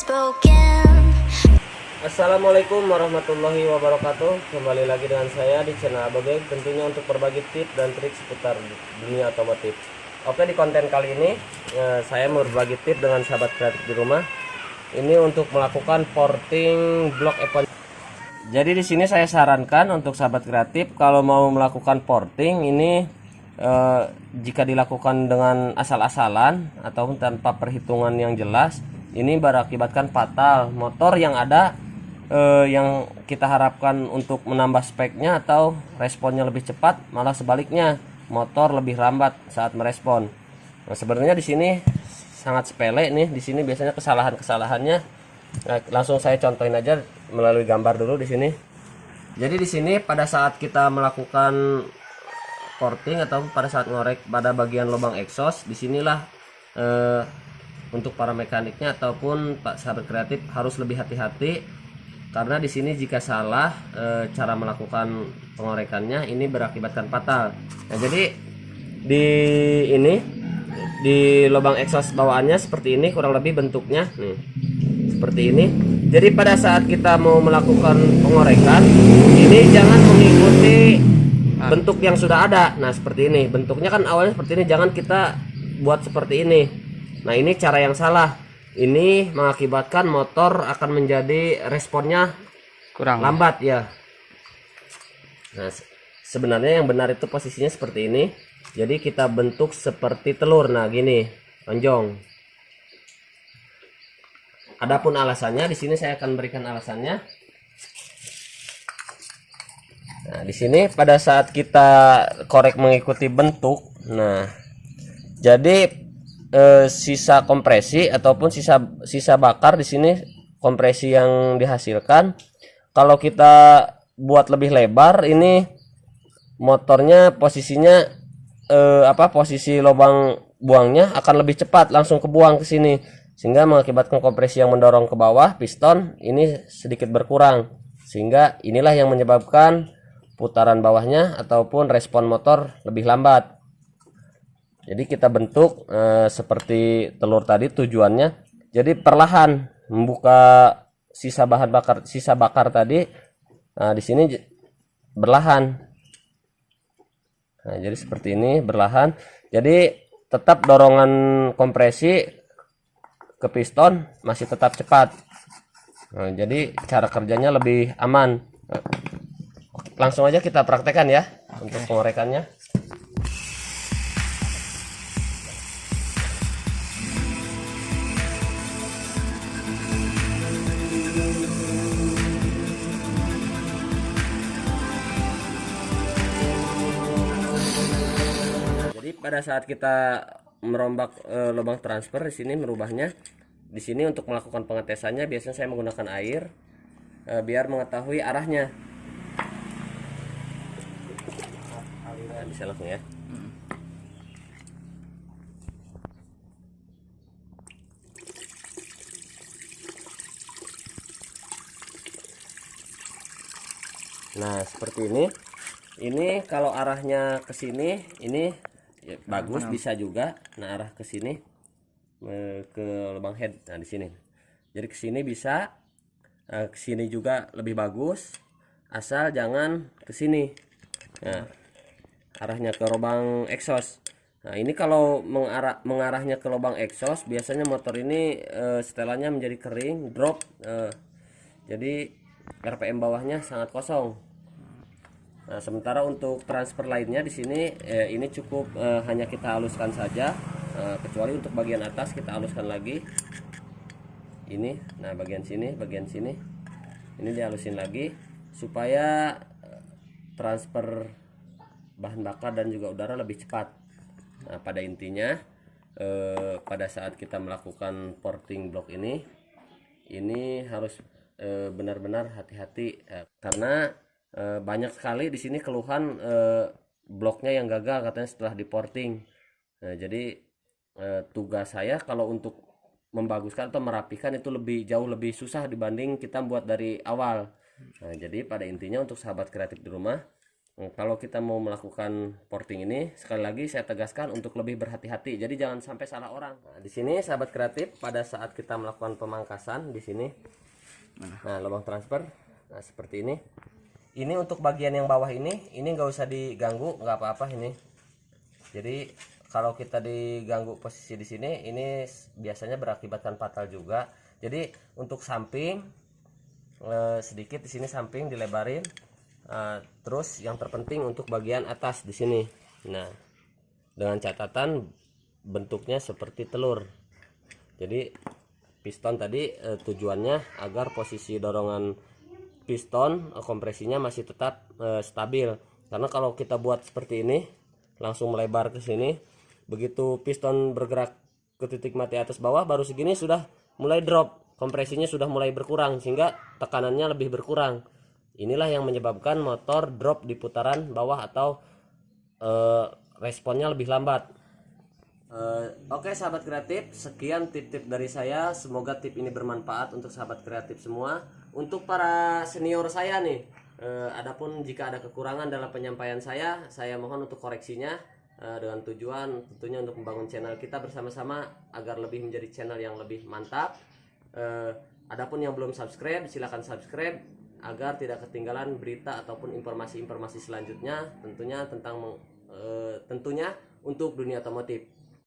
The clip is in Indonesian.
spoken. Assalamualaikum warahmatullahi wabarakatuh. Kembali lagi dengan saya di channel Ababeg, tentunya untuk berbagi tips dan trik seputar dunia otomotif. Oke, di konten kali ini saya mau berbagi tips dengan sahabat kreatif di rumah. Ini untuk melakukan porting blok F1. Jadi di sini saya sarankan untuk sahabat kreatif kalau mau melakukan porting ini jika dilakukan dengan asal-asalan ataupun tanpa perhitungan yang jelas, ini berakibatkan fatal. Motor yang ada yang kita harapkan untuk menambah speknya atau responnya lebih cepat, malah sebaliknya motor lebih lambat saat merespon. Nah, sebenarnya di sini sangat sepele nih. Di sini biasanya kesalahannya. Nah, langsung saya contohin aja melalui gambar dulu di sini. Jadi di sini pada saat kita melakukan porting atau pada saat ngorek pada bagian lubang exhaust, disinilah untuk para mekaniknya ataupun Pak sahabat kreatif harus lebih hati-hati, karena di sini jika salah cara melakukan pengorekannya ini berakibatkan fatal. Nah, jadi di lubang exhaust bawaannya seperti ini kurang lebih bentuknya nih, seperti ini. Jadi pada saat kita mau melakukan pengorekan ini jangan mengikuti bentuk yang sudah ada. Nah, seperti ini bentuknya kan awalnya seperti ini, jangan kita buat seperti ini. Nah, ini cara yang salah. Ini mengakibatkan motor akan menjadi responnya kurang lambat ya. Nah, sebenarnya yang benar itu posisinya seperti ini. Jadi kita bentuk seperti telur. Nah, gini, lonjong. Adapun alasannya di sini saya akan berikan alasannya. Nah, di sini pada saat kita korek mengikuti bentuk, nah, jadi sisa kompresi ataupun sisa bakar di sini, kompresi yang dihasilkan kalau kita buat lebih lebar, ini motornya posisinya posisi lubang buangnya akan lebih cepat langsung kebuang ke sini, sehingga mengakibatkan kompresi yang mendorong ke bawah piston ini sedikit berkurang, sehingga inilah yang menyebabkan putaran bawahnya ataupun respon motor lebih lambat. Jadi kita bentuk seperti telur tadi tujuannya. Jadi perlahan membuka sisa bakar tadi. Nah, di sini berlahan. Nah, jadi seperti ini berlahan. Jadi tetap dorongan kompresi ke piston masih tetap cepat. Nah, jadi cara kerjanya lebih aman. Langsung aja kita praktekkan ya untuk pengorekannya. Pada saat kita merombak lubang transfer di sini, merubahnya di sini untuk melakukan pengetesannya biasanya saya menggunakan air biar mengetahui arahnya. Nah, bisa langsung ya. Nah, seperti ini. Ini kalau arahnya ke sini ini ya, bagus, bisa juga. Nah, arah ke sini ke lubang head. Nah, di sini. Jadi ke sini bisa, ke sini juga lebih bagus, asal jangan ke sini. Nah, arahnya ke lubang exhaust. Nah, ini kalau mengarahnya ke lubang exhaust, biasanya motor ini setelannya menjadi kering, drop. Jadi RPM bawahnya sangat kosong. Nah, sementara untuk transfer lainnya di sini ini cukup hanya kita haluskan saja, kecuali untuk bagian atas kita haluskan lagi. Ini, nah bagian sini ini dihalusin lagi supaya transfer bahan bakar dan juga udara lebih cepat. Nah, pada intinya pada saat kita melakukan porting blok ini harus benar-benar hati-hati karena banyak sekali di sini keluhan bloknya yang gagal katanya setelah diporting. Nah, jadi tugas saya kalau untuk membaguskan atau merapikan itu jauh lebih susah dibanding kita buat dari awal. Nah, jadi pada intinya untuk sahabat kreatif di rumah, Kalau kita mau melakukan porting ini, sekali lagi saya tegaskan untuk lebih berhati-hati. Jadi jangan sampai salah orang. Nah, di sini sahabat kreatif, pada saat kita melakukan pemangkasan di sini, nah lubang transfer, nah seperti ini. Ini untuk bagian yang bawah ini nggak usah diganggu, nggak apa-apa ini. Jadi kalau kita diganggu posisi di sini, ini biasanya berakibatkan fatal juga. Jadi untuk samping sedikit di sini samping dilebarin. Terus yang terpenting untuk bagian atas di sini. Nah, dengan catatan bentuknya seperti telur. Jadi piston tadi tujuannya agar posisi dorongan piston kompresinya masih tetap stabil. Karena kalau kita buat seperti ini langsung melebar ke sini, begitu piston bergerak ke titik mati atas bawah baru segini sudah mulai drop, kompresinya sudah mulai berkurang sehingga tekanannya lebih berkurang. Inilah yang menyebabkan motor drop di putaran bawah atau responnya lebih lambat. Oke sahabat kreatif, sekian tip-tip dari saya. Semoga tip ini bermanfaat untuk sahabat kreatif semua. Untuk para senior saya nih, adapun jika ada kekurangan dalam penyampaian saya mohon untuk koreksinya, dengan tujuan tentunya untuk membangun channel kita bersama-sama agar lebih menjadi channel yang lebih mantap. Adapun yang belum subscribe, silahkan subscribe agar tidak ketinggalan berita ataupun informasi-informasi selanjutnya, tentunya tentang tentunya untuk dunia otomotif.